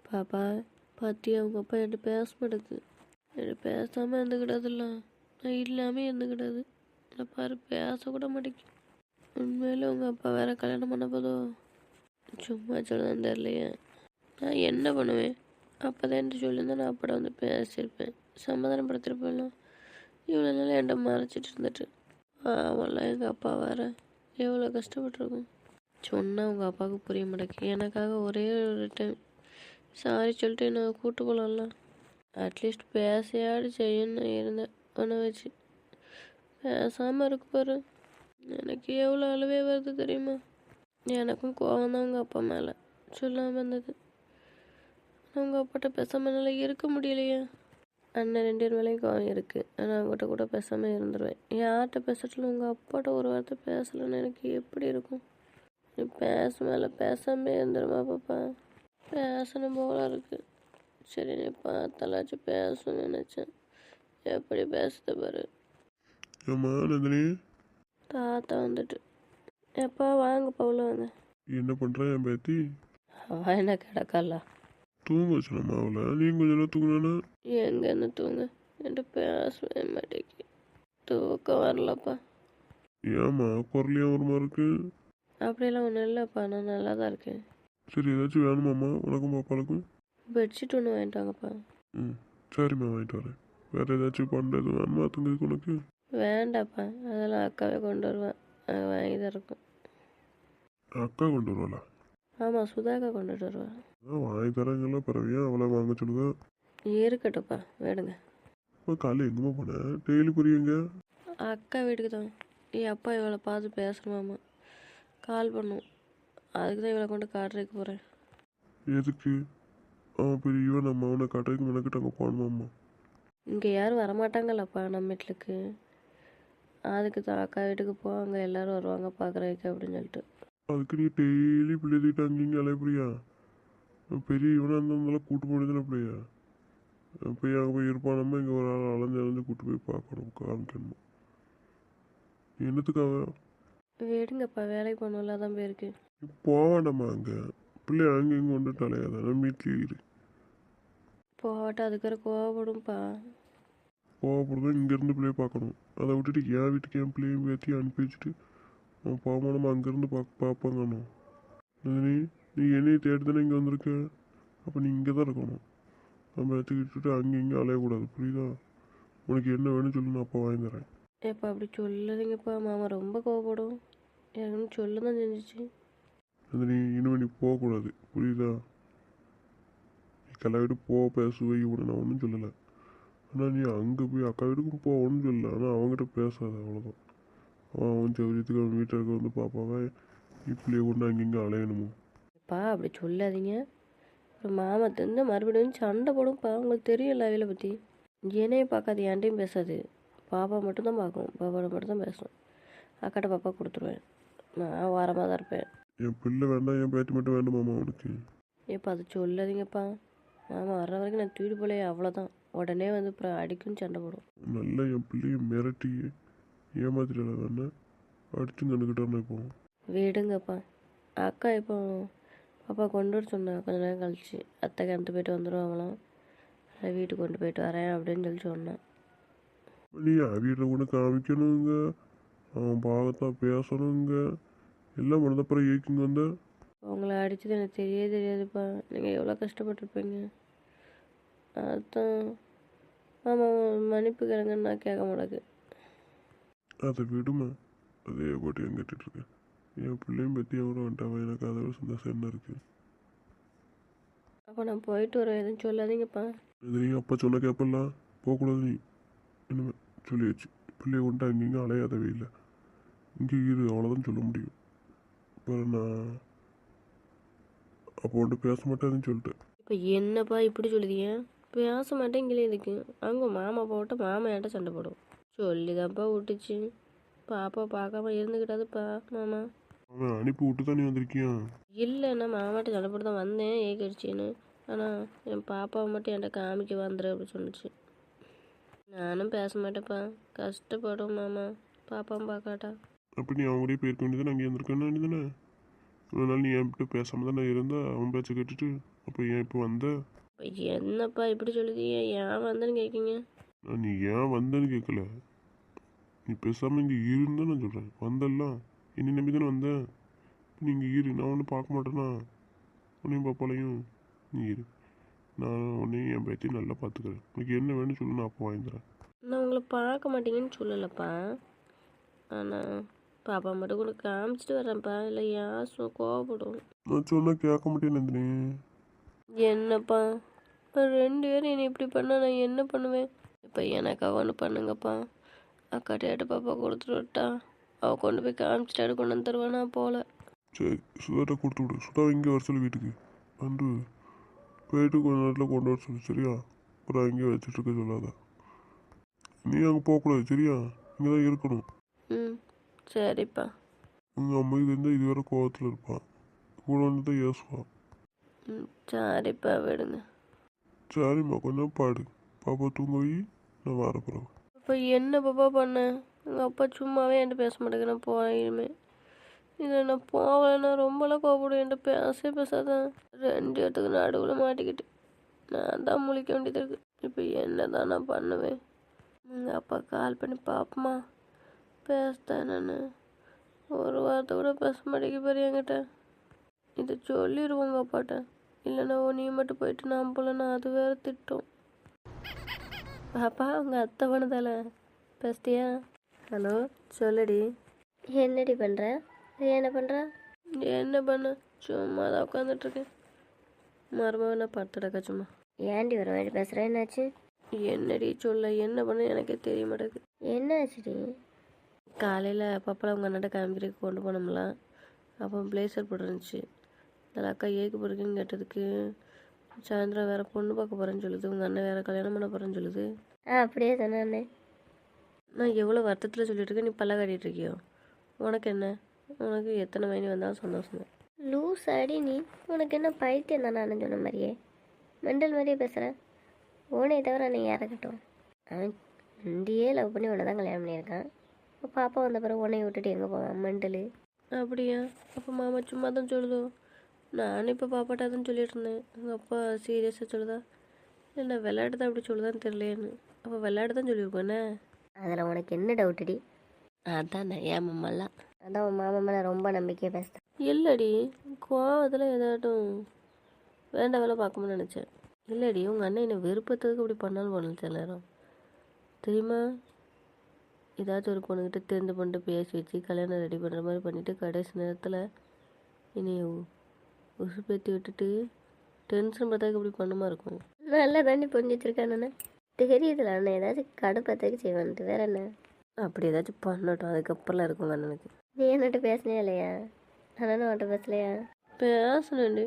பாப்பா பாத்தி அவங்க அப்பா என்கிட்ட பேச மாட்டேங்குது. என்கிட்ட பேசாமல் இருந்துக்கிடாதுல்ல, நான் இல்லாமல் இருந்துக்கிடாது. நான் பாரு பேசக்கூட மாட்டேங்குது. உண்மையில உங்கள் அப்பா வேற கல்யாணம் பண்ண போதோ? சும்மா சொல்லதான் தெரியலையே. நான் என்ன பண்ணுவேன்? அப்போ தான் என்கிட்ட சொல்லியிருந்தேன், நான் அப்பட வந்து பேசியிருப்பேன், சமாதானப்படுத்திருப்பேன்ல. இவ்வளோ நாள் என்கிட்ட மறைச்சிட்டு இருந்துட்டு அவெல்லாம் எங்கள் அப்பா வேற எவ்வளோ கஷ்டப்பட்டுருக்கும். சொன்னால் உங்கள் அப்பாவுக்கு புரிய மாட்டேங்குது. எனக்காக ஒரே ஒரு டைம் சாரி சொல்லிட்டு என்ன கூட்டு போகலாம்ல. அட்லீஸ்ட் பேசையாடு செய்யணும்னு இருந்தேன். உன்னை வச்சு பேசாமல் இருக்கு பாரு. எனக்கு எவ்வளோ அழுவே வருது தெரியுமா? எனக்கும் கோவம் தான் உங்கள் அப்பா மேலே சொல்லாமல் இருந்தது. உங்கள் அப்பாட்ட பேசாமல் என்னால் இருக்க முடியலையே. அண்ணன் 2 பேர் மேலேயும் கோவம் இருக்குது. ஆனால் அவங்ககிட்ட கூட பேசாமல் இருந்துருவேன். யார்கிட்ட பேசட்டிலும் உங்கள் அப்பாட்ட ஒரு வார்த்தை பேசலைன்னு எனக்கு எப்படி இருக்கும்? நீ மேலே பேசாமே இருந்துருமா பாப்பா? பேசணும் போல இருக்கு. சரி நீ பார்த்தலாச்சும் பேசணும்னு நினச்சேன். எப்படி பேசுத பாரு. தாத்தா வந்துட்டு எப்பா வாங்கப்பா உள்ள வாங்க. என்ன பண்ணுறேன் என் பேத்தி? அவன் என்ன கிடக்கல தூங்க வச்சலாமா அவளை? நீ கொஞ்ச நேரம் தூங்கினா? எங்கேருந்து தூங்க? என்கிட்ட பேசவே மாட்டேங்கி. தூக்கம் வரலப்பா. ஏம்மா குரலையும் ஒரு மாதிரி இருக்கு? அப்படியெல்லாம் ஒன்றும் இல்லைப்பா, நான் நல்லா தான் இருக்கேன். சரி ஏதாச்சும் வேணுமாம்மா உனக்கும் பாப்பாளுக்கும்? பெட்ஷீட் ஒன்று வாங்கிட்டு வாங்கப்பா. ம் சரிம்மா வாங்கிட்டு வரேன். வேறு ஏதாச்சும் பண்ணுறது வேணுமா தங்கிறதுக்கு உனக்கு? வேண்டாப்பா, அதெல்லாம் அக்காவே கொண்டு வருவேன், வாங்கி தான் இருக்கும். அக்கா கொண்டு வருவாளா? ஆமாம், சுதாக்கா கொண்டுட்டு வருவேன். வாங்கி தராங்கல்ல, பரவாயில்லையா அவளை வாங்க சொல்லுதா? இருக்கட்டும்ப்பா, வேடுங்க. இப்போ காலையில் எங்கேம்மா போனேன்? டெய்லி புரியுங்க. அக்கா வீட்டுக்கு தான். என் அப்பா இவளை பார்த்து பேசணுமாம்மா, கால் பண்ணும். அதுக்கு தான் இவளை கொண்டு காட்டுறதுக்கு போகிறேன். எதுக்கு? அவன் பெரிய நம்ம அவனை கடைக்கு மெனக்கிட்டு அங்கே போகணுமாம்மா? இங்கே யாரும் வரமாட்டாங்கல்லப்பா நம்ம வீட்டுக்கு. அதுக்கு தான் அக்கா வீட்டுக்கு போ, அங்கே எல்லோரும் வருவாங்க பார்க்குறதுக்கு அப்படின்னு சொல்லிட்டு. அதுக்கு நீ டெய்லி பிள்ளை தூக்கிட்டு அங்கேயும் அலையப்படியா? பெரிய இவனாக இருந்தாலும் கூட்டு போனதுன்னு அப்படியா? போய் அங்கே போய் இருப்பானம்மா, இங்கே ஒரு ஆள் அலைஞ்சு அலைஞ்சு கூட்டு போய் பார்க்கணும், காமிக்கணும். என்னத்துக்காக? விடுங்கப்பா, வேலைக்கு போகணும்ல, தான் போயிருக்கு. போவாண்டம்மா அங்கே. பிள்ளை அங்கே இங்கே கொண்டுட்டு அலையாத, நம்ம வீட்லேயே இரு. போகட்டும், அதுக்கு கோவப்படும்ப்பா. போகப்படுதான் இங்கேருந்து பிள்ளைய பார்க்கணும். அதை விட்டுட்டு என் வீட்டுக்கு என் பிள்ளையும் பேத்தி அனுப்பி வச்சுட்டு அவன் போவானம்மா அங்கேருந்து பார்ப்பாங்கண்ணா. நீ என்னையை தேடி தானே இங்கே வந்திருக்க. அப்போ நீ இங்கே தான் இருக்கணும். நம்ம எடுத்துக்கிட்டு அங்கே இங்கே அலையக்கூடாது, புரியுதா? உனக்கு என்ன வேணும்னு சொல்லி நான் அப்போ வாங்கி தரேன். ஏப்பா அப்படி சொல்லாதீங்கப்பா, மாமா ரொம்ப கோவப்படும். எனக்கு சொல்ல தான் செஞ்சிச்சு. நீ இனிமேல் நீ போகக்கூடாது, புரியுதா? நீ கல்ல வீட்டு பேசுவே இவனை நான் ஒன்றும் சொல்லலை. ஆனால் நீ அங்கே போய் அக்கா வீட்டுக்கும் போகணும்னு சொல்லலை. ஆனால் அவங்ககிட்ட பேசாத, அவ்வளோதான். அவன் சௌரியத்துக்கு அவன் வீட்டில் வந்து பாப்பாவே இப்படியே கொண்டு அங்கங்கே அலையணுமோ. அப்பா அப்படி சொல்லாதீங்க. ஒரு மாமா தெரிஞ்ச மறுபடியும் சண்டை போடும்ப்பா. உங்களுக்கு தெரியல அவையில பற்றி. என்னையும் பார்க்காது, என்கிட்டையும் பேசாது. பாப்பா மட்டும்தான் பார்க்கும், பாப்பாவோட மட்டும் தான் பேசும். அக்காட்ட பாப்பா கொடுத்துருவேன். நான் வாரமாக தான் இருப்பேன். என் பிள்ளை வேண்டாம், என் பேட்டி மட்டும் வேண்டாமாம்மா உனக்கு? ஏப்பா அது சொல்லாதீங்கப்பா. மாமா வர்ற வரைக்கும் நான் தூக்கிட்டு போலையே, அவ்வளோதான். உடனே வந்து அப்புறம் அடிக்கும், சண்டை போடும். நல்லா என் பிள்ளைய மிரட்டி ஏமாத்திரல தானே அடிச்சு கண்டுக்கிட்டோன்னு இப்போ. விடுங்கப்பா. அக்கா இப்போ பாப்பா கொண்டு வர சொன்னேன், கொஞ்ச நேரம் கழிச்சு. அத்தை கிணத்து போயிட்டு வந்துடுவாங்களாம், வீட்டுக்கு கொண்டு போயிட்டு வரேன் அப்படின்னு சொல்லி சொன்னேன். நீ வீட்டில் கொண்டு காமிக்கணுங்க, அவன் பாகத்தான் பேசணுங்க, எல்லாம் பண்ணதப்புறம் ஏக்கிங்க வந்த. உங்களை அடித்தது எனக்கு தெரியாதுப்பா. நீங்கள் எவ்வளோ கஷ்டப்பட்டுருப்பீங்க. அதுதான் ஆமாம், மன்னிப்பு கேளுங்கன்னு நான் கேட்க மாட்டேங்க. அதை விடுமா, அதே போட்டு என் கேட்டுட்ருக்கேன். என் பிள்ளையும் பற்றி எவ்வளோ வந்துட்டாவா, எனக்கு அதை விட சந்தோஷம் என்ன இருக்குது? அப்போ நான் போயிட்டு வரேன், எதுவும் சொல்லாதீங்கப்பா. இது நீ அப்பா சொன்ன கேட்பலாம், போகக்கூடாது நீ. என்னமே சொல்லியாச்சு, பிள்ளைய கொண்டு அங்கேயும் அலையாதவே இல்லை, இங்கே இரு, அவ்வளோதான் சொல்ல முடியும். இப்போ நான் அப்போ ஒன்று பேச மாட்டேன்னு சொல்லிட்டேன். இப்போ என்னப்பா இப்படி சொல்லுதீங்க? பேச மாட்டேங்களே இதுக்கு. அங்கே மாமா போட்ட மாமா என்கிட்ட சண்டை போடும். சொல்லிதான்ப்பா விட்டுச்சு. பாப்பா பார்க்காம இருந்துக்கிட்டாதுப்பா மாமா. அவன் அனுப்பி விட்டு தான் நீ வந்திருக்கியா? இல்லைண்ணா, மாமாட்ட சண்டை போட்டு தான் வந்தேன், ஏக்கடிச்சின்னு. ஆனால் என் பாப்பாவை மட்டும் என்கிட்ட காமிக்க வந்துரு அப்படி சொன்னிச்சு. நானும் பேச மாட்டேன்ப்பா, கஷ்டப்படும் மாமா பாப்பாவும் பார்க்காட்டா. அப்போ நீ அவங்களே போயிருக்க வேண்டியது, அங்கே இருந்திருக்கேன்னு தானே? அதனால நீ என்கிட்ட பேசாமல் தான் நான் இருந்தேன் அவன் பேச்சை கேட்டுட்டு. அப்போ ஏன் இப்போ வந்த? என்னப்பா இப்படி சொல்லுதீங்க? ஏன் வந்தேன்னு கேட்குங்க? நீ ஏன் வந்தேன்னு கேட்கல, நீ பேசாமல் இங்கே இருன்னு தான் நான் சொல்கிறேன். வந்தெல்லாம் என்னை நம்பி தானே வந்தேன். நீங்கள் இரு, நான் ஒன்றும் பார்க்க மாட்டேனா உன்னையும் பாப்பாலையும். நீ இரு, நான் உன்னையும் என் பேத்தையும் நல்லா பார்த்துக்கிறேன். உனக்கு என்ன வேணும்னு சொல்லு, நான் அப்போ வாங்கி தரேன். நான் உங்களை பார்க்க மாட்டீங்கன்னு சொல்லலப்பா. ஆனால் பாப்பா மட்டும் கூட காமிச்சிட்டு வரேன்ப்பா. இல்லை யார் கோவப்படும். நான் சொன்னால் கேட்க மாட்டேன் நந்தினி. என்னப்பா 2 பேரும் என்னை இப்படி பண்ணால் நான் என்ன பண்ணுவேன்? இப்போ எனக்காக ஒன்று பண்ணுங்கப்பா. அக்காட்டியாட்ட பாப்பா கொடுத்துட்டு விட்டா அவள் கொண்டு போய் காமிச்சிட்டாடு கொண்டு வந்து தருவானா போல. சரி, சுதாட்ட கொடுத்து விடு. சுதா இங்கே வர சொல்லு வீட்டுக்கு வந்து போயிட்டு கொஞ்ச நேரத்தில் கொண்டு வர சொல்லு, சரியா? அப்புறம் அங்கேயே வச்சுட்டு இருக்க சொல்லாத. நீ அங்கே போகக்கூடாது, சரியா? இங்கே தான் இருக்கணும். ம் சரிப்பா. உங்கள் அம்மாக்கு தெரிஞ்சால் இது வேற கோவத்தில் இருப்பான், கூட வந்து தான் ஏசுவான். ம் சரிப்பா விடுங்க. சரிம்மா, கொஞ்சம் பாடு. பாப்பா தூங்க வை, நான் வர பிறகு. இப்போ என்ன பாப்பா பண்ணேன்? எங்கள் அப்பா சும்மாவே என்கிட்ட பேச மாட்டேங்க. நான் போகிறேன் இனிமேல். இதில் நான் போகலைன்னா ரொம்பலாம் கோவப்படும். என்கிட்ட பேசாதான் 2 இடத்துக்கு நடுவில் மாட்டிக்கிட்டு நான் தான் முழிக்க வேண்டியது இருக்குது. இப்போ என்ன தான் நான் பண்ணுவேன்? எங்கள் அப்பா கால் பண்ணி பார்ப்போமா பேசுதேன். நான் ஒரு வார்த்தை கூட பேச மாட்டேங்க பாரு என்கிட்ட. இதை சொல்லிடுவோங்க அப்பாட்ட. இல்லைன்னா நீ மட்டும் போயிட்டு நான் போலன்னா அது வேற திட்டம். பாப்பா உங்கள் அத்தை பண்ணதால பேசுதியா? ஹலோ சொல்லுடி. என்னடி பண்ணுற? என்ன பண்ணுற? என்ன பண்ண? சும்மா தான் உட்காந்துட்ருக்கேன். மருமகனை படுத்துடக்கா சும்மா. ஏன்டி ஒரு மாதிரி பேசுகிறேன்? என்னாச்சு? என்னடி சொல்ல, என்ன பண்ண எனக்கே தெரிய மாட்டேங்குது. என்னாச்சுடி? காலையில் பாப்பாவை உங்கள் அண்ணாட்ட காமிக்கிறதுக்கு கொண்டு போனோம்ல, அப்போ பிளேசர் போட்டுருந்துச்சு. அதில் அக்கா ஏக்கு போடுறதுன்னு கேட்டதுக்கு சாயந்தரம் வேறு பொண்ணு பார்க்க போகிறேன்னு சொல்லுது. உங்கள் அண்ணன் வேறு கல்யாணம் பண்ண போகிறேன்னு சொல்லுது. அப்படியே தானே அண்ணே. நான் எவ்வளோ வருத்தத்தில் சொல்லிட்டு இருக்கேன், நீ பல்ல காட்டிகிட்டு இருக்கியோ? உனக்கு என்ன? உனக்கு எத்தனை வயது வந்தாலும் சந்தோஷம் தான். லூஸ் அடி நீ. உனக்கு என்ன பைத்தியம் தானே? நான் சொன்ன மாதிரியே மெண்டல் மாதிரியே பேசுகிறேன். உன்னை தவிர நீ யாரக்கட்டும். அவன் இந்தியே லவ் பண்ணி உன்னை தான் கல்யாணம் பண்ணியிருக்கான். பாப்பா வந்த பிறகு உன்னை விட்டுட்டு எங்கே போவான் மெண்டலு? அப்படியா? அப்போ மாமா சும்மா தான் சொல்லுதோ? நானும் இப்போ பாப்பாட்டா தான் சொல்லிட்டு இருந்தேன். எங்கள் அப்பா சீரியஸாக சொல்லுதா இல்லை விளையாட்டு தான் அப்படி சொல்லுதான்னு தெரியலையேன்னு. அப்போ விளையாட்டு தான் சொல்லியிருக்கோண்ணே. அதில் உனக்கு என்ன டவுட்டுடி? அதானே ஏன் மாமாலாம். அதான் உன் மாமா மேலே ரொம்ப நம்பிக்கையாக பேசுகிறேன். இல்லடி கோவத்தில் ஏதாட்டும் வேண்டாம் வேலை பார்க்கணும்னு நினச்சேன். இல்லடி உங்கள் அண்ணன் என்னை வெறுப்பத்துக்கு இப்படி பண்ணாலும் பண்ணல சில நேரம் தெரியுமா? ஏதாச்சும் ஒரு பொண்ணுக்கிட்ட தெரிந்து பண்ணிட்டு பேசி வச்சு கல்யாணம் ரெடி பண்ணுற மாதிரி பண்ணிவிட்டு கடைசி நேரத்தில் என்னை உசுப்பேற்றி விட்டுட்டு டென்ஷன் பார்த்தாக்க இப்படி பண்ணுமா இருக்கும். நல்லா தாண்டி புரிஞ்சு வச்சிருக்கேன். நான் தெரியுதுல அண்ணன் ஏதாச்சும் கடுப்பத்தாக்கு செய்வான்ட்டு வேற என்ன. அப்படி ஏதாச்சும் பண்ணட்டும், அதுக்கப்புறம்லாம் இருக்குங்க அண்ணனுக்கு. நீ என்னட்டு பேசினே இல்லையா? அண்ணனும் அவன்கிட்ட பேசலையா? பேசணுண்டி,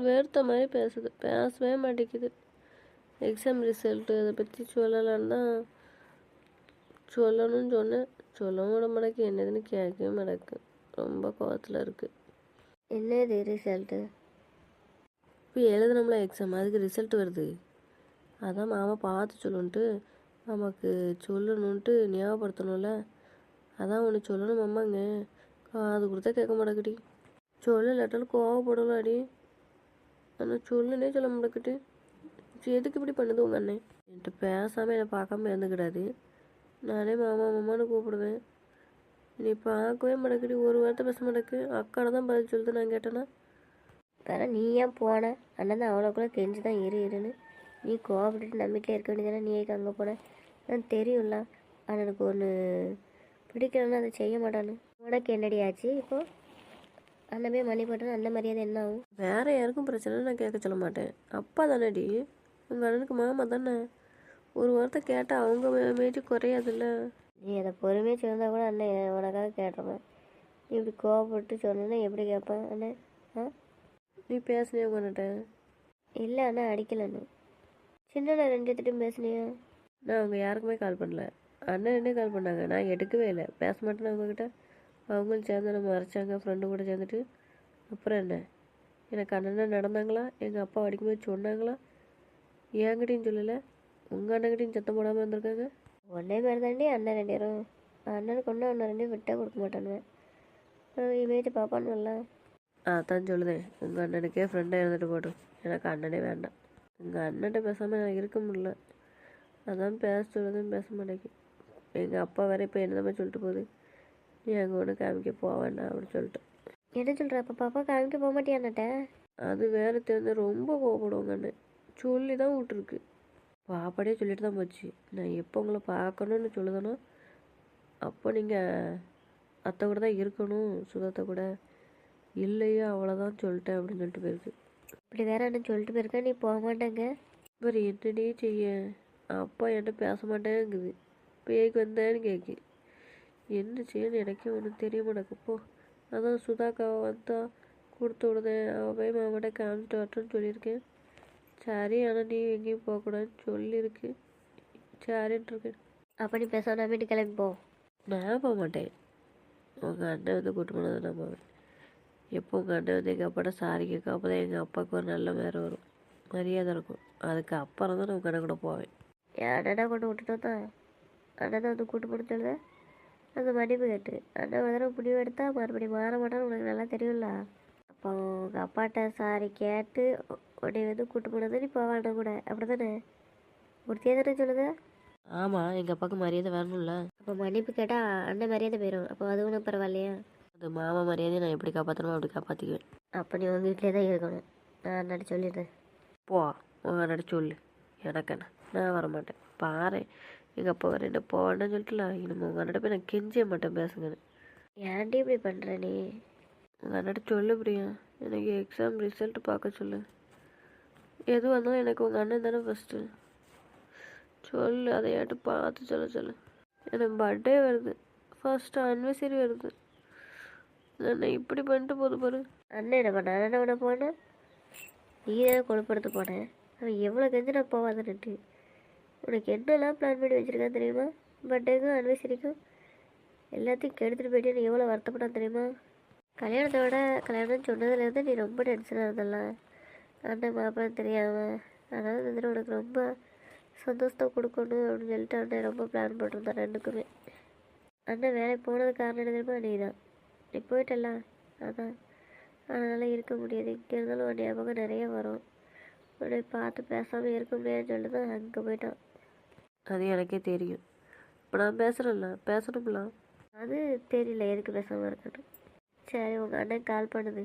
வெறுத்த மாதிரி பேசுது, பேசவே மாட்டேங்குது. எக்ஸாம் ரிசல்ட்டு அதை பற்றி சொல்லலான்னு தான் சொல்லணும்னு சொன்னேன். சொல்லவும் விட மாட்டேக்கு, என்னதுன்னு கேட்கவே மாட்டேக்கு. ரொம்ப கோவத்தில் இருக்குது. என்னது ரிசல்ட்டு? இப்போ எழுதுனோம்ல எக்ஸாம், அதுக்கு ரிசல்ட் வருது. அதான் மாமா பார்த்து சொல்லுன்ட்டு மாமாவுக்கு சொல்லணுன்ட்டு ஞாபகப்படுத்தணும்ல. அதான் ஒன்று சொல்லணும் மாமாங்க. அது கொடுத்தா கேட்க மாட்டேக்கிட்டி. சொல்லலாட்டாலும் கோவப்படலாம் அடி. ஆனால் சொல்லுனே சொல்ல மாட்டேக்கிட்டு. எதுக்கு இப்படி பண்ணுது உங்கள் அண்ணன்? என்கிட்ட பேசாமல் என்னை பார்க்காம இருந்துக்கிடாது. நானே மாமா மாமான்னு கூப்பிடுவேன். நீ பார்க்கவே மாட்டேக்கிட்டி, ஒரு வார்த்தை பேச மாட்டேக்கு. அக்கானை தான் பதில் சொல்லுது நான் கேட்டேன்னா. வேற நீ ஏன் போன? அண்ணன் தான் அவ்வளோக்குள்ள கெஞ்சு தான் இருன்னு நீ கோவப்பட்டுட்டு நம்பிக்கையாக இருக்க வேண்டியதானே. நீ ஏக்கு அங்கே போனேன்? நான் தெரியும்ல அண்ணனுக்கு ஒன்று பிடிக்கலன்னா அதை செய்ய மாட்டானு. உனக்கு என்னடி ஆச்சு இப்போ? அண்ணமே மணி போட்டேன்னு அந்த மரியாதை என்ன ஆகும்? வேற யாருக்கும் பிரச்சனை நான் கேட்க சொல்ல மாட்டேன். அப்பா தானேடி, உங்கள் அண்ணனுக்கு மாமா தானே. ஒரு வார்த்தை கேட்டால் அவங்க மேய்ச்சி குறையாதுல்ல. நீ அதை பொறுமையாக சேர்ந்தா கூட அண்ணன் உனக்காக கேட்டுருவேன். நீ இப்படி கோவப்பட்டு சொன்னா எப்படி கேட்பேன் அண்ணன்? நீ பேசுனியா உங்கள் அண்ணன்ட்ட? இல்லை அண்ணா அடிக்கலன்னு. சின்ன 2 திட்டம் பேசுனியா? நான் அவங்க யாருக்குமே கால் பண்ணல. அண்ணன் என்ன கால் பண்ணாங்க, நான் எடுக்கவே இல்லை. பேச மாட்டேன்னு அவங்கக்கிட்ட. அவங்களும் சேர்ந்து நம்ம மறைச்சாங்க ஃப்ரெண்டு கூட சேர்ந்துட்டு. அப்புறம் என்ன, எனக்கு அண்ணன் நடந்தாங்களா? எங்கள் அப்பா அடிக்கும்போது சொன்னாங்களா? என்கிட்டையும் சொல்லலை, உங்கள் அண்ணன்கிட்டையும் சத்தம் போடாமல் இருந்திருக்காங்க. ஒன்றே மாதிரி தாண்டி அண்ணன் 2 பேரும். அண்ணனுக்கு ஒன்று 2 விட்டால் கொடுக்க மாட்டானுவேன். இமேஜ் பார்ப்பானுல்ல. அதான் சொல்லுதேன், உங்கள் அண்ணனுக்கே ஃப்ரெண்டாக இருந்துட்டு போட்டோம், எனக்கு அண்ணனே வேண்டாம். உங்கள் அண்ணன்ட்ட பேசாமல் எனக்கு இருக்க முடியல, அதான் பேச சொல்லுதுன்னு பேச மாட்டேங்க. எங்கள் அப்பா வேற இப்போ என்னதான் சொல்லிட்டு போகுது, நீ அங்கே ஒன்று காமிக்க போக வேண்டாம் அப்படின்னு சொல்லிட்டு. என்ன சொல்கிற? அப்போ பாப்பா காமிக்க போக மாட்டியான்ட்ட? அது வேறு தெரிஞ்ச ரொம்ப கோவப்படுவாங்க அண்ணன், சொல்லி தான் விட்டுருக்கு. பாப்பாடே சொல்லிட்டு தான் போச்சு, நான் எப்போ உங்களை பார்க்கணுன்னு சொல்லுதனோ அப்போ நீங்கள் அத்தை கூட தான் இருக்கணும், சுதத்தை கூட இல்லையோ அவ்வளோதான் சொல்லிட்டேன் அப்படின்னு சொல்லிட்டு போயிருக்கு. இப்படி வேற என்ன சொல்லிட்டு போயிருக்கேன், நீ போக மாட்டேங்க. இவர் என்னடி செய்ய, அப்பா என்கிட்ட பேச மாட்டேங்குது, பேய்க்கு வந்தேன்னு கேட்கு, என்ன செய்யன்னு எனக்கே ஒன்றும் தெரிய மாட்டேங்குப்போ. அதான் சுதாக்காவை வந்தா கொடுத்து விடுதேன், அவள் போய் மாமாட்ட காமிச்சிட்டு வரட்டும்னு சொல்லியிருக்கேன். சரி, ஆனால் நீ எங்கேயும் போகக்கூடாதுன்னு சொல்லியிருக்கு. சரின்ட்டு இருக்கேன். அப்போ நீ பேசாம வீட்டு கிளம்பி போ. நான் போக மாட்டேன், உங்கள் அண்ணன் வந்து கூட்டு போனது நான் போவேன். எப்போ உங்கள் அண்ணன் வந்து எங்கள் அப்பாட்ட சாரி கேட்க, அப்போ தான் எங்கள் அப்பாவுக்கு ஒரு நல்ல வேறு வரும், மரியாதை இருக்கும். அதுக்கு அப்புறம் தான் நான் உங்கள் அண்ணன் கூட போவேன். என் அண்ணனா கொண்டு விட்டுட்டோம் தான், அண்ணனை வந்து கூட்டு போன சொல்லுது, அந்த மன்னிப்பு கேட்டு அண்ணன் ஒரு தடவை முடிவு எடுத்தால் மறுபடியும் மாற மாட்டான்னு உனக்கு நல்லா தெரியும்ல. அப்போ உங்கள் அப்பாட்ட சாரி கேட்டு உடனே வந்து கூட்டு போனது நீ போவ அண்ணன் கூட, அப்படி தானே ஒருத்தியே தானே சொல்லுது? ஆமாம், எங்கள் அப்பாவுக்கு மரியாதை வரணும்ல. அப்போ மன்னிப்பு கேட்டால் அண்ணன் மரியாதை போயிடும், அப்போ அது ஒன்றும் பரவாயில்லையா? அது மாமா மரியாதையை நான் எப்படி காப்பாற்றணுமோ அப்படி காப்பாற்றிக்குவேன். அப்போ நீ உங்கள் வீட்டிலே தான் இருக்கணும், நான் அண்ணாடி சொல்லிடுறேன். போ, உங்கள் அண்ணாடி சொல்லு, எனக்கு என்ன, நான் வரமாட்டேன். பாரு, எங்கள் அப்பா வர என்ன போவேன்னு சொல்லிட்டுலாம், இனிமேல் உங்கள் அண்ணாட்ட போய் நான் கெஞ்சே மாட்டேன் பேசுங்கன்னு. ஏன்டி இப்படி பண்ணுற நீ? உங்கள் அண்ணாட்ட சொல்லு பிரியா, எனக்கு எக்ஸாம் ரிசல்ட் பார்க்க சொல்லு. எதுவாக இருந்தாலும் எனக்கு உங்கள் அண்ணன் தானே ஃபஸ்ட்டு, சொல்லு, அதை ஏட்டு பார்த்து சொல்லு. எனக்கு பர்த்டே வருது, ஃபர்ஸ்ட் அனிவர்சரி வருது, நான் இப்படி பண்ணிட்டு போது பாரு. அண்ணன் என்ன பண்ண, அண்ணன் பண்ண போனேன், நீ தானே கொழுப்படுத்த போனேன். அவன் எவ்வளோ கெஞ்சு நான் போவாதுன்னுட்டு, உனக்கு என்னெல்லாம் பிளான் பண்ணி வச்சுருக்கான்னு தெரியுமா? பர்த்டேக்கும் அனிவர்சரிக்கும் எல்லாத்தையும் கெடுத்துட்டு போயிட்டு நீ எவ்வளோ வருத்தப்படான்னு தெரியுமா? கல்யாணத்தோட கல்யாணம்னு சொன்னதுலேருந்து நீ ரொம்ப டென்ஷனாக இருந்தலாம், அண்ணன் மாப்பிள்ளை தெரியாமல். அதனால் வந்துட்டு உனக்கு ரொம்ப சந்தோஷத்தை கொடுக்கணும் அப்படின்னு சொல்லிட்டு அண்ணன் ரொம்ப பிளான் போட்டிருந்தான் ரெண்டுக்குமே. அண்ணன் வேலைக்கு போனது காரணம் என்ன தெரியுமா? நீ தான், நீ போயிட்டலாம், அதான் அதனால் இருக்க முடியாது. இங்கே இருந்தாலும் உன் ஞாபகம் நிறைய வரும், உன்னை பார்த்து பேசாமல் இருக்க முடியாதுன்னு சொல்லி தான் அங்கே போயிட்டான். அது எனக்கே தெரியும், இப்போ நான் பேசுகிறேன்ல, பேசணும்ல. அது தெரியல எதுக்கு பேசாமல் இருக்கணும். சரி, உங்கள் அண்ணன் கால் பண்ணுது,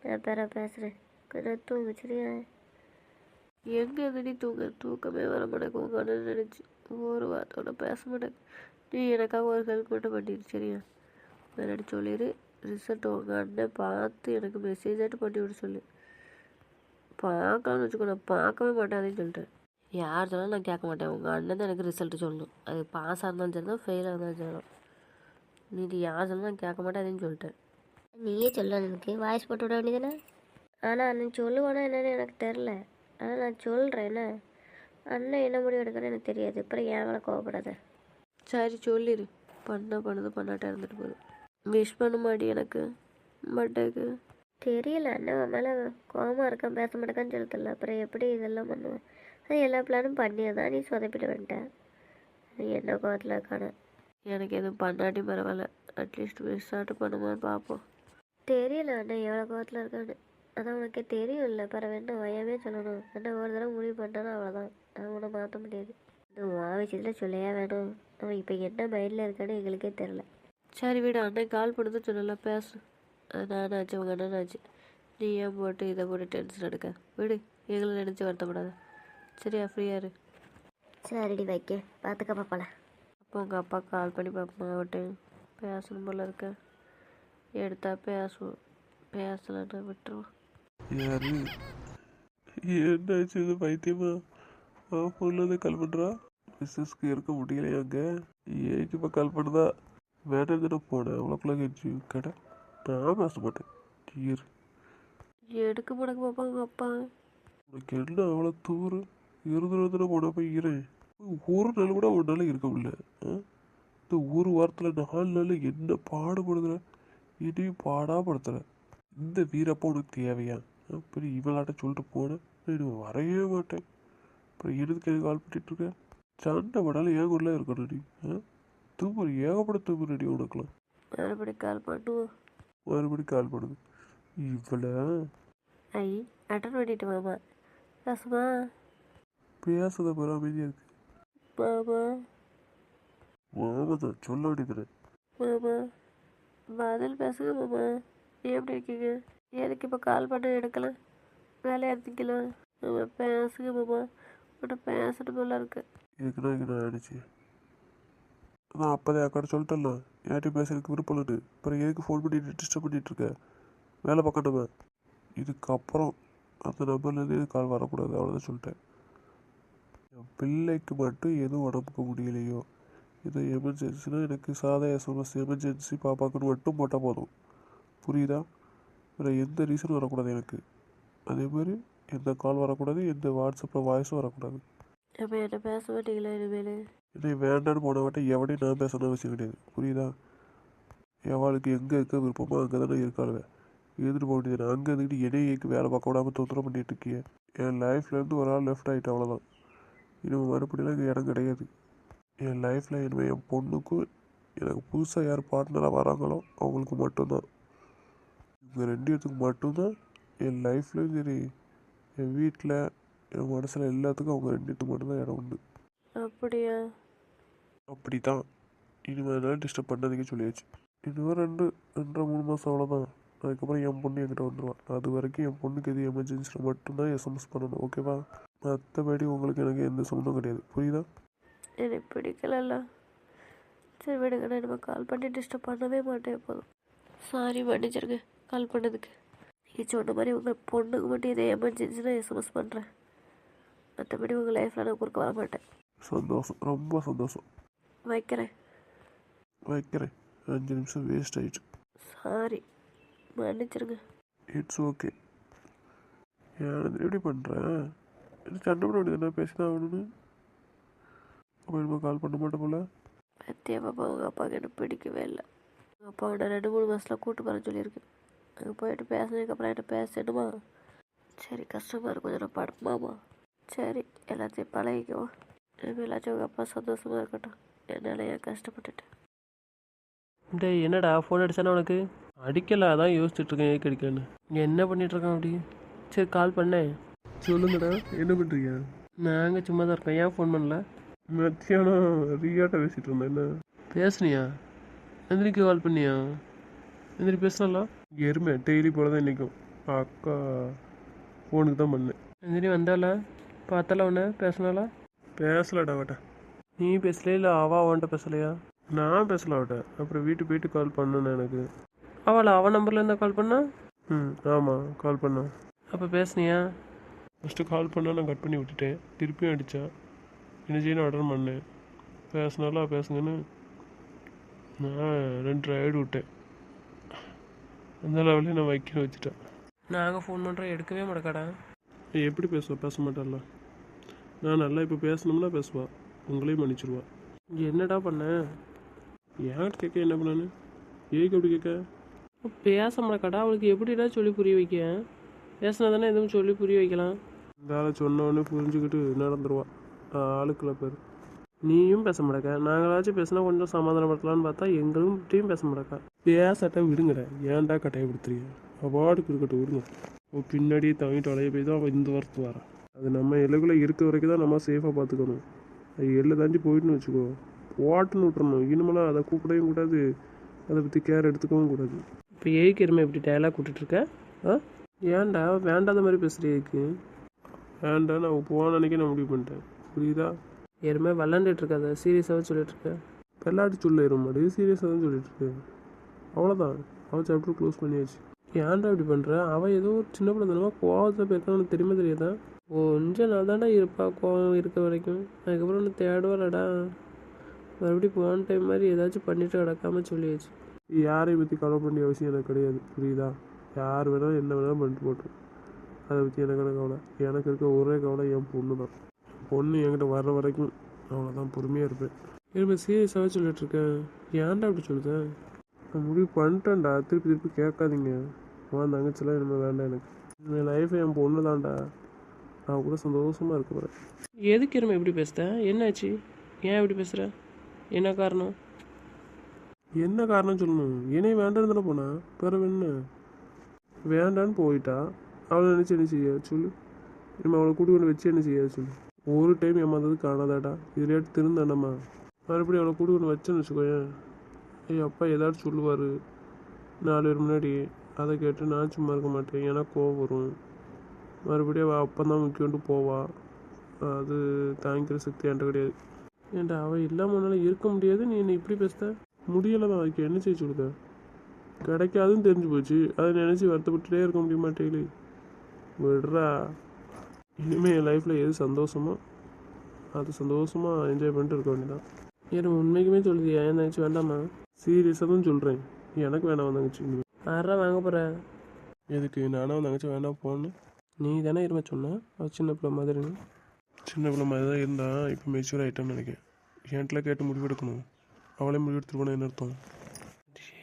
நான் பேசுகிறேன், கொஞ்சம் தூங்கு சரியா? எங்கே இருந்துடி தூக்கமே வர மாட்டேங்க. உங்கள் அண்ணன் நினச்சி ஒரு வார்த்தையோட பேச மாட்டேங்க. நீ எனக்காக ஒரு ஹெல்ப் மட்டும் பண்ணிடு சரியா? வேணாடி சொல்லிடு, ரிசல்ட் உங்கள் அண்ணன் பார்த்து எனக்கு மெசேஜாட்டு பண்ணி விட சொல்லு. பார்க்கலாம்னு வச்சுக்கோ, நான் பார்க்கவே மாட்டேன் சொல்லிட்டேன். யார் சொன்னாலும் நான் கேட்க மாட்டேன், உங்கள் அண்ணன் தான் எனக்கு ரிசல்ட்டு சொல்லணும். அது பாஸாக இருந்தாலும் சரி தான், ஃபெயிலாக இருந்தாலும் சரி தான். நீ இது யார் சொன்னாலும் நான் கேட்க மாட்டேன் சொல்லிட்டேன். நீயே சொல்ல, எனக்கு வாய்ஸ் போட்டு விட வேண்டியதானே? ஆனால் அண்ணன் சொல்லுவானா என்னன்னு எனக்கு தெரில, ஆனால் நான் சொல்கிறேன் என்ன, அண்ணன் என்ன முடிவு எடுக்கிறேன்னு எனக்கு தெரியாது. அப்புறம் ஏன் மேலே கோவப்படாத. சரி சொல்லிடு, பண்ணுது பண்ணாட்டா இருந்துட்டு போகுது. விஷ் பண்ண மாட்டி எனக்கு பர்த்டேக்கு? தெரியல, அண்ணன் மேலே கோவமாக இருக்கான், பேச மாட்டேக்கான்னு சொல்லல. அப்புறம் எப்படி இதெல்லாம் பண்ணுவேன்? அது எல்லா பிளானும் பண்ணியதான் நீ சொதப்பிட்டு வந்துட்டேன். நீ என்ன கோவத்தில் இருக்கான? எனக்கு எதுவும் பண்ணாட்டி பரவாயில்ல, அட்லீஸ்ட் விஷ் ஆட்டு பண்ணுமான்னு பார்ப்போம். தெரியல அண்ணன் எவ்வளோ கோவத்தில் இருக்கான்னு, அதான் உனக்கே தெரியும் இல்லை, பரவாயில்ல என்ன வயமே சொல்லணும். அண்ணன் ஒரு தடவை முடிவு பண்ணிட்டானா அவ்வளோதான், அதை உன்னை மாற்ற முடியாது. இந்த விஷயத்தில் சொல்லையா வேணும், அவன் இப்போ என்ன மைண்டில் இருக்கான்னு எங்களுக்கே தெரில. சரி விடு, அண்ணன் கால் பண்ணது சொல்லலாம், பேசு. நானாச்சு உங்கள் அண்ணனாச்சு, நீ ஏன் போட்டு இதை போட்டு டென்ஷன் எடுக்க விடு, எங்களை நினச்சி வருத்தப்படாத சரியா? ஃப்ரீயாக இரு. சரிடி வைக்க, பார்த்துக்க பாப்பால. அப்போ உங்கள் அப்பா கால் பண்ணி பார்ப்போம், அவட்டு பேசணும் போல இருக்க, எடுத்தா பேசுவோம், பேசலன்னா விட்டுருவோம். யாரு என்னாச்சு, இது பைத்தியமா? ஃபோன்லேருந்து கால் பண்ணுறா, மிஸ்ஸஸ்க்கு இருக்க முடியலையா அங்கே? ஏக்கு இப்போ கால் பண்ணுதா? வேணாம் தானே போனேன், அவ்வளோக்குள்ள கெஞ்சி கடை, நான் பேச மாட்டேன். டீர் எடுக்க மாட்டேங்க பாப்பா உங்கள் அப்பா. உனக்கு என்ன அவ்வளோ தூரு இருந்துருந்துட்டு போன போய் இரேன், ஒரு நாள் கூட ஒரு நாள் இருக்க முடியல. இந்த ஒரு வாரத்தில் 4 நாள் என்ன பாடுபடுதுற, இனியும் பாடாப்படுத்துற. இந்த வீரப்பா உனக்கு தேவையா? அப்புறம் இவளாட்ட சொல்லிட்டு போனேன், நான் வரையே மாட்டேன். அப்புறம் எதுக்கு எனக்கு கால் பண்ணிட்டுருக்கேன்? சண்டை படாலும் ஏன் கூட இருக்கணும் நீ? தூங்குற ஏகப்பட தூங்குறடி உனக்குலாம். மறுபடியும் கால் பண்ணுவோம். மறுபடியும் கால் பண்ணுது, இவ்வளோ ஐ அட்டன் பண்ணிட்டு மாமா பேசுமா பேசுறத பிற அமைதியாக இருக்கு. மாமா மாமதான் சொல்ல வேண்டியது. மாமா பதில் பேசுங்க மாமா. எப்படி இருக்கீங்க? எதுக்கு இப்போ கால் பண்ண எடுக்கல? வேலையாக இருந்தீங்களா? மாமா பேசுங்க மாமா. உன்கிட்ட பேசணும் போல இருக்கு. இதுக்குன்னா இங்கே நான் ஆயிடுச்சு. நான் அப்போதே அக்கா சொல்லிட்டேன்ல யார்ட்டையும் பேசுறதுக்கு விருப்பம் இல்லைன்னு. அப்புறம் எதுக்கு ஃபோன் பண்ணிட்டு டிஸ்டர்ப் பண்ணிட்டு இருக்க? வேலை பார்க்கணுமே. இதுக்கப்புறம் அந்த நம்பர்லேருந்து இது கால் வரக்கூடாது, அவ்வளோதான் சொல்லிட்டேன். என் பிள்ளைக்கு மட்டும் எதுவும் உடம்புக்கு முடியலையோ, ஏதோ எமர்ஜென்சினா எனக்கு சாதா எஸ்எம்எஸ் எமர்ஜென்சி பாப்பாக்குன்னு மட்டும் போட்டால் போதும். புரியுதா? வேறு எந்த ரீசனும் வரக்கூடாது எனக்கு. அதே மாதிரி எந்த கால் வரக்கூடாது, எந்த வாட்ஸ்அப்பில் வாய்ஸும் வரக்கூடாது. அப்போ என்ன பேச மாட்டீங்களா இனிமேல்? என்னை வேண்டான்னு போன வாட்டை எவனையும் நான் பேசணும் அவசியம் கிடையாது. புரியுதா? எவாளுக்கு எங்கே இருக்க விருப்பமோ அங்கே தானே இருக்காளுவேன். எழுதிட்டு போக வேண்டியது. அங்கே இருந்துக்கிட்டு என்னைக்கு வேலை பார்க்க விடாமல் தொந்தரவு பண்ணிட்டு இருக்கிய. என் லைஃப்லேருந்து ஒரு ஆள் லெஃப்ட் ஆகிட்டு, அவ்வளோதான். இனிமேல் மறுபடியெல்லாம் இங்கே இடம் கிடையாது. என் லைஃப்பில் இனிமேல் என் பொண்ணுக்கும் எனக்கு புதுசாக யார் பார்ட்னராக வராங்களோ அவங்களுக்கு மட்டும்தான். இவங்க ரெண்டு இடத்துக்கு மட்டும்தான் என் லைஃப்லேயும் சரி, என் வீட்டில், என் மனசில் எல்லாத்துக்கும் அவங்க ரெண்டு இடத்துக்கு மட்டும்தான் இடம் உண்டு. அப்படியா? அப்படி தான். இனிமேல் என்னால் டிஸ்டர்ப் பண்ணதுக்கே சொல்லியாச்சு. இன்னும் 2-3 மாதம் அவ்வளோதான். அதுக்கப்புறம் என் பொண்ணு என்கிட்ட வந்துடுவான். அது வரைக்கும் என் பொண்ணுக்கு எது எமர்ஜென்சியில் மட்டும்தான் எஸ்எம்எஸ் பண்ணணும். ஓகேவா? மற்றபடி உங்களுக்கு எனக்கு எந்த சம்மந்தம் கிடையாது. புரியுதா? எனக்கு பிடிக்கலல்ல. சரி விடுங்க, நான் நம்ம கால் பண்ணி டிஸ்டர்ப் பண்ணவே மாட்டேன். போதும். சாரி மன்னிச்சிருங்க கால் பண்ணதுக்கு. நீங்கள் சொன்ன மாதிரி உங்கள் பொண்ணுக்கு மட்டும் இதே எமர்ஜென்சினா எஸ்எம்எஸ் பண்ணுறேன். மற்றபடி உங்கள் லைஃப்பில் நான் குறுக்க வர மாட்டேன். சந்தோஷம், ரொம்ப சந்தோஷம். வைக்கிறேன். 5 நிமிஷம் வேஸ்ட் ஆயிடுச்சு. சாரி மன்னிச்சிருங்க. It's okay. ஏன் எப்படி பண்ணுறேன்? எனக்கு சண்டை பண்ண வேண்டியது என்ன? பேசிதான் ஆகணும்னு. அப்போ நம்ம கால் பண்ண மாட்டேன் போல. பத்தியா பாப்பா, உங்கள் அப்பாவுக்கு எனக்கு பிடிக்கவே இல்லை. உங்கள் அப்பாவை நான் 2-3 மாதத்தில் கூட்டு போகிறேன்னு சொல்லியிருக்கேன். அங்கே போயிட்டு பேசினதுக்கப்புறம் என்ன பேசணுமா? சரி கஷ்டமாக இருக்கும், கொஞ்சம் நான் படுமாமா. சரி எல்லாத்தையும் பழகிக்குவோம். எல்லாச்சும் உங்கள் அப்பா சந்தோஷமாக இருக்கட்டும். என்னால் ஏன் கஷ்டப்பட்டுட்டேன். டேய் என்னடா ஃபோன் அடிச்சானே உனக்கு? அடிக்கல, அதான் யோசிச்சுட்ருக்கேன் ஏக்கு அடிக்கலான்னு. இங்கே என்ன பண்ணிகிட்ருக்கான் அப்படி? சரி கால் பண்ணேன். சொல்லுங்கடா, என்ன பண்ணுறீங்க? நாங்கள் சும்மா தான் இருக்கோம். ஏன் ஃபோன் பண்ணல? மத்தியானம் ரீயாட்ட பேசிகிட்டு இருந்தேன். என்ன பேசுனியா? எந்திரிக்கு கால் பண்ணியா? எந்திரி பேசினாலாம்? எருமை டெய்லி போல தான் இன்றைக்கும். அக்கா ஃபோனுக்கு தான் பண்ணேன். எந்திரி வந்தால பார்த்தால உன்ன பேசினாலா? பேசலடா அவட்ட. நீ பேசலையா இல்லை அவன்கிட்ட பேசலையா? நான் பேசல அவட்ட. அப்புறம் வீட்டுக்கு போயிட்டு கால் பண்ணேன் எனக்கு. அவன் நம்பரில் இருந்தால் கால் பண்ணா? ஆமாம் கால் பண்ணேன். அப்போ பேசுனியா? ஃபஸ்ட்டு கால் பண்ணால் நான் கட் பண்ணி விட்டுட்டேன். திருப்பியும் அடித்தேன். என்ன செய்யணும் அட்டன் பண்ணேன். பேசினாலும் பேசுங்கன்னு நான் 2 ரைடு விட்டேன். அந்த லெவலையும் நான் வச்சுட்டேன். நாங்கள் ஃபோன் பண்ணுறோம் எடுக்கவே மாட்டேக்காடா. எப்படி பேசுவா? பேச மாட்டான்ல. நான் நல்லா இப்போ பேசணும்னா பேசுவா, உங்களையும் மன்னிச்சிருவா. என்னடா பண்ண? யார்கிட்ட கேட்க என்ன பண்ணான்னு? ஏக்கு அப்படி கேட்க? பேச மாட்டேக்காடா. அவளுக்கு எப்படிடா சொல்லி புரிய வைக்க? பேசினா தானே எதுவும் சொல்லி புரிய வைக்கலாம். இந்த ஆளை சொன்னோடனே புரிஞ்சுக்கிட்டு நடந்துருவா. ஆளுக்குள்ள பேர். நீயும் பேச மாட்டேக்க. நாங்களாச்சும் பேசினா கொஞ்சம் சமாதானப்படுத்தலான்னு பார்த்தா எங்களும் பேச மாட்டேக்கா. பேசட்டா விடுங்கடா, ஏன்டா கட்டாயப்படுத்துறீங்க? அவார்டுக்கு இருக்கட்டும், விடுங்க. அவள் பின்னாடியே தவிட்டு அலைய போய் தான் அவள் இந்த வாரத்து வரான். அது நம்ம எல்லைக்குள்ளே இருக்க வரைக்கும் தான் நம்ம சேஃபாக பார்த்துக்கணும். அது எல்லை தாண்டி போயிட்டுன்னு வச்சுக்கோ, போட்டுன்னு விட்டுறணும். இனிமேலாம் அதை கூப்பிடவும் கூடாது, அதை பற்றி கேர் எடுத்துக்கவும் கூடாது. இப்போ ஏக்கு எருமை இப்படி டயலாக் விட்டுட்ருக்க? ஏன்டா வேண்டாத மாதிரி பேசுகிறேக்கு? வேண்டாம், நான் போன அன்னைக்கே நான் முடிவு பண்ணிட்டேன். புரியுதா? எருமை விளாண்டுட்டு இருக்காத, சீரியஸாகவே சொல்லிட்டுருக்க. விளையாட்டு சொல்லிடும் மாடு, சீரியஸாக தான் சொல்லிட்டுருக்கு. அவ்வளோதான், அவள் சாப்டர் க்ளோஸ் பண்ணியாச்சு. ஏன்டா இப்படி பண்ணுற? அவள் ஏதோ ஒரு சின்ன பிள்ளை தானமா கோவத்தில் போயிருக்கான்னு உனக்கு தெரியுமா தெரியாதா? கொஞ்சம் நாள் தாண்டா இருப்பா கோவம் இருக்க வரைக்கும். அதுக்கப்புறம் ஒன்று தேடுவாடா. மறுபடியும் போன டைம் மாதிரி ஏதாச்சும் பண்ணிட்டு கிடக்காம சொல்லியாச்சு. யாரையும் பற்றி கவலை பண்ண அவசியம் எனக்கு கிடையாது. புரியுதா? யார் வேணாலும் என்ன வேணாலும் பண்ணிட்டு போட்டோம். அதை பற்றி எனக்கு கவலை. எனக்கு இருக்க ஒரே கவலை என் பொண்ணு தான். பொண்ணு என்கிட்ட வர்ற வரைக்கும் அவ்வளோதான், பொறுமையாக இருப்பேன். இப்போ சீரியஸாகவே சொல்லிட்டுருக்கேன். ஏன்டா அப்படி சொல்லுதேன்? நான் முடிவு பண்ணிட்டேன்டா, திருப்பி கேட்காதீங்க. அவன் தங்கச்சிலாம் இனிமேல் வேண்டாம் எனக்கு. என் லைஃப் என் பொண்ணு தான்டா. நான் கூட சந்தோஷமாக இருக்க போகிறேன். எதுக்கு இருமை இப்படி பேசுத? என்னாச்சு? ஏன் இப்படி பேசுகிற? என்ன காரணம்? என்ன காரணம் சொல்லணும்? என்னையும் வேண்டாம் தானே போனா, பிறகு என்ன? வேண்டான்னு போயிட்டா அவளை நினச்சி என்ன செய்ய சொல்லு. நம்ம அவளை கூட்டி கொண்டு வச்சு என்ன செய்யாது சொல்லு. ஒரு டைம் ஏமாந்தது காணாதாடா, இதுலேயாட்டு திருந்தாண்டம்மா. மறுபடியும் அவளை கூட்டி கொண்டு வச்சேன்னு வச்சுக்கோயேன், என் அப்பா ஏதாச்சும் சொல்லுவார் 4 பேர் முன்னாடி. அதை கேட்டு நான் சும்மா இருக்க மாட்டேன், ஏன்னா கோவம் வரும். மறுபடியும் அவள் அப்பந்தான் முக்கியம்ட்டு போவா. அது தாங்கிக்கிற சக்தி என்கிட்ட கிடையாது. ஏன்டா அவள் இல்லாமல் உன்னால் இருக்க முடியாது, நீ என்னை இப்படி பேசுத? முடியலை தான், அதுக்கு என்ன செய்ய சொல்லுத? கிடைக்காதுன்னு தெரிஞ்சு போச்சு, அதை நினச்சி வருத்தப்பட்டுட்டே இருக்க முடிய மாட்டேங்குது. விடுறா, இனிமேல் என் லைஃப்பில் எது சந்தோஷமோ அது சந்தோஷமாக என்ஜாய் பண்ணிட்டு இருக்க வேண்டியதான். ஏன் உண்மைக்குமே சொல்லுதியா என் தங்கச்சி வேண்டாமா? சீரியஸாக தான் சொல்கிறேன், எனக்கு வேணாம் தங்கச்சி. யாரா வாங்க போகிற? எதுக்கு நானும் தங்கச்சி வேண்டாம் போன்னு? நீ தானே இருமா சொன்ன அவள் சின்ன பிள்ளை மாதிரின்னு. சின்ன பிள்ளை மாதிரி தான் இருந்தால் இப்போ மெச்சூர் ஆகிட்டான்னு நினைக்கிறேன். என்கிட்ட கேட்டு முடிவெடுக்கணும், அவளே முடிவெடுத்துருவானு என்ன அர்த்தம்?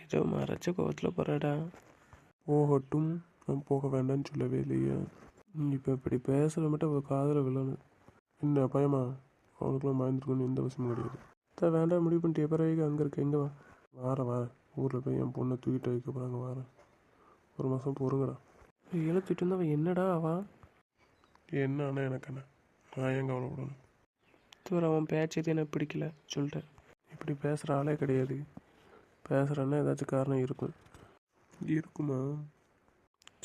ஏதோ மறைச்ச கோவத்தில் போகிறாடா. போகட்டும், நான் போக வேண்டாம்னு சொல்லவே இல்லையா? இப்போ இப்படி பேசுகிற மட்டும் அவள் காதில் விழணும். என்ன பயமா? அவனுக்குலாம் பயந்துருக்கணும்னு எந்த அவசியமும் கிடையாது. தான் வேண்டாம் முடிவு பண்ணிட்டு பிறகு அங்கே இருக்க எங்கே வாரேன் ஊரில் போய் என் பொண்ணை தூக்கிட்டு வைக்க போகிறாங்க, வாரேன். ஒரு மாதம் பொறுங்கடா. இலை தூக்கிட்டு வந்து அவன் என்னடா அவன் என்ன ஆனால் எனக்கு என்ன, நான் ஏன் கவலைப்படணும்? தூரம் அவன் பேச்சது எனக்கு பிடிக்கல சொல்லிட்டேன். இப்படி பேசுகிற ஆளே கிடையாது. பேசுகிறான்னா ஏதாச்சும் காரணம் இருக்குமா?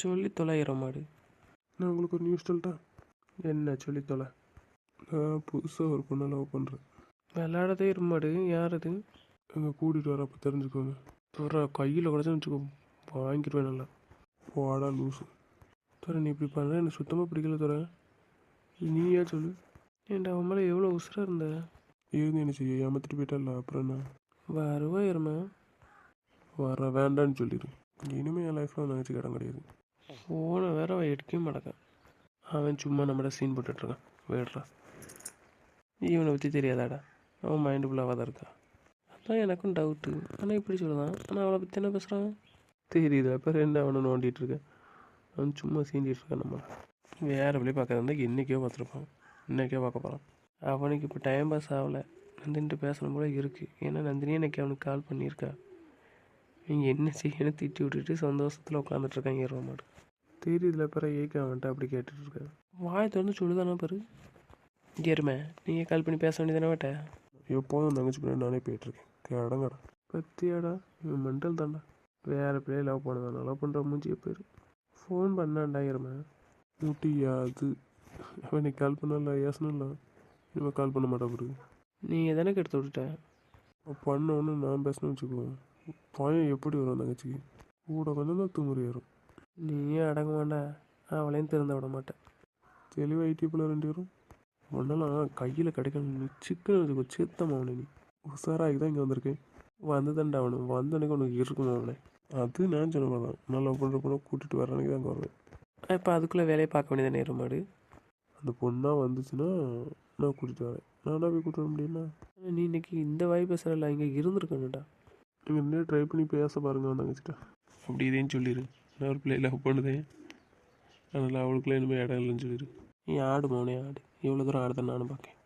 சொல்லி தொலைகிற மாடு. நான் உங்களுக்கு ஒரு நியூஸ் சொல்லிட்டா? என்ன சொல்லி தொலை? நான் புதுசாக ஒரு பொண்ணை லவ் பண்ணுறேன். விளையாடதே இருமாடு. யார் அது? அங்கே கூட்டிகிட்டு வர, அப்போ தெரிஞ்சுக்கோங்க. தோற கையில் கிடச்சுன்னு வச்சுக்கோ, வாங்கிடுவேன் நல்லா. போடா லூஸு. தோற நீ இப்படி பண்ணுற எனக்கு சுத்தமாக பிடிக்கல. தோற நீ ஏன் சொல்லு. ஏன்டா அவன் மேலே எவ்வளோ உசுராக இருந்த? இருந்து என்ன செய்ய, ஏமாத்திட்டு போயிட்டால, அப்புறம் என்ன? வருவா இருமா. வர வேண்டான்னு சொல்லிடு. இனிமேல் என் லைஃப்பில் நினச்சி இடம் கிடையாது. ஃபோனை வேற அவன் எடுக்கவே மாட்டேக்கான். அவன் சும்மா நம்மள சீன் போட்டுட்ருக்கான். வேடுறா, இவனை பற்றி தெரியாதாடா? அவன் மைண்டு ஃபுல்லாக தான் இருக்கா. அதான் எனக்கும் டவுட்டு. ஆனால் இப்படி சொல்லுதான், ஆனால் அவளை பற்றி என்ன பேசுகிறான் தெரியுது. அப்போ ரெண்டு அவனை நோண்டிகிட்டு இருக்கேன். அவன் சும்மா சீண்டிகிட்டு இருக்கான். நம்ம வேறு வழி பார்க்க இருந்தால் என்றைக்கோ பார்த்துருப்பான், இன்றைக்கோ பார்க்க போகிறான். அவனுக்கு இப்போ டைம் பாஸ் ஆகலை, நந்தினிட்டு பேசணும் போல இருக்குது. ஏன்னா நந்தினியே இன்றைக்கி அவனுக்கு கால் பண்ணியிருக்கா. நீங்கள் என்ன செய்யணும் திட்டி விட்டுட்டு சந்தோஷத்தில் உட்காந்துட்ருக்கான் ஏறுவ மாடு. தெரியுதுல பிறகு ஏக்க அவன்ட்டு அப்படி கேட்டுட்ருக்கேன். வாய் திறந்து சொல்லுதானே பாரு. ஏறுமே நீங்கள் கால் பண்ணி பேச வேண்டியதானே வேட்ட? எப்போதும் தங்கச்சி பின்னாடி நானே போயிட்டுருக்கேன். கடங்கடா பத்தியாடா, இவன் மெண்டல் தாண்டா. வேறு பிள்ளையை லவ் பண்ணுதான், லவ் பண்ணுற மூஞ்சியே போயிரு. ஃபோன் பண்ணாண்டா ஏறுமே முட்டியாது. அவன் கால் பண்ணல, யோசனில்ல. இனிமேல் கால் பண்ண மாட்டா பாரு. நீங்கள் தானே கெடுத்து விட்டுட்ட. பண்ணோன்னு நான் பேசணும்னு வச்சுக்குவேன். பையன் எப்படி வரும் தங்கச்சிக்கு? கூட கொஞ்சம் தான் துமுறி ஏறும். நீயே அடங்க மாட்டா, அவளையும் திறந்த விட மாட்டேன். தெளிவாயிட்டி போல 2 பேரும். ஒன்றெல்லாம் கையில் கிடைக்கணும் சிக்கன் வச்சுக்கோ, சேத்தம் அவனை. நீ உஷாராகி தான் இங்கே வந்திருக்கேன். வந்துதான்டா அவனு, வந்தனைக்கு உனக்கு இருக்குமா அவனை? அது நான் சொன்ன தான், நான் லவ் பண்ணுற பொண்ணை கூட்டிகிட்டு வரனைக்கு தான் அங்கே வருவேன். இப்போ அதுக்குள்ளே வேலையை பார்க்க வேண்டியதானே இருமாடு. அந்த பொண்ணாக வந்துச்சுன்னா நான் கூட்டிகிட்டு வரேன். நானாக போய் கூப்பிட்டு வர முடியுமா? நீ இன்னைக்கு இந்த வாய் பேசுகிறல்ல, இங்கே இருந்திருக்கணும்டா. நீங்கள் இன்னும் ட்ரை பண்ணி பேச பாருங்க வந்தாங்கச்சிட்டா. அப்படி இதேன்னு சொல்லிடு, நான் ஒரு பிள்ளையை லவ் பண்ணுதேன், அதனால் அவளுக்குள்ளே இனிமேல் இடம் இல்லைன்னு சொல்லிடு. நீ ஆடு மோனே ஆடு, எவ்வளோ தூரம் ஆடுதான் நானும் பார்க்கேன்.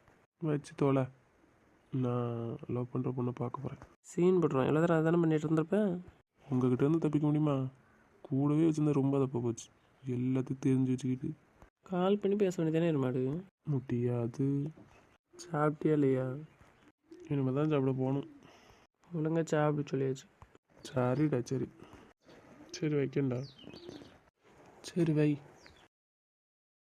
வச்சு தோலை, நான் லவ் பண்ணுற பொண்ணை பார்க்க போகிறேன். சீன் போட்டுருவான். எவ்வளோ தூரம் அதானே பண்ணிட்டு இருந்திருப்பேன். உங்ககிட்ட இருந்து தப்பிக்க முடியுமா? கூடவே வச்சுருந்தா ரொம்ப தப்பாக போச்சு. எல்லாத்தையும் தெரிஞ்சு வச்சுக்கிட்டு கால் பண்ணி பேச வேண்டியதானே இருமாடு. முடியாது. சாப்பிட்டியா இல்லையா? இனிமேல் தான் சாப்பிட போகணும். ஒழுங்கா சாப்பிட சொல்லியாச்சு. சரிடா, சரி சரி வைக்கண்டா. சரி வை.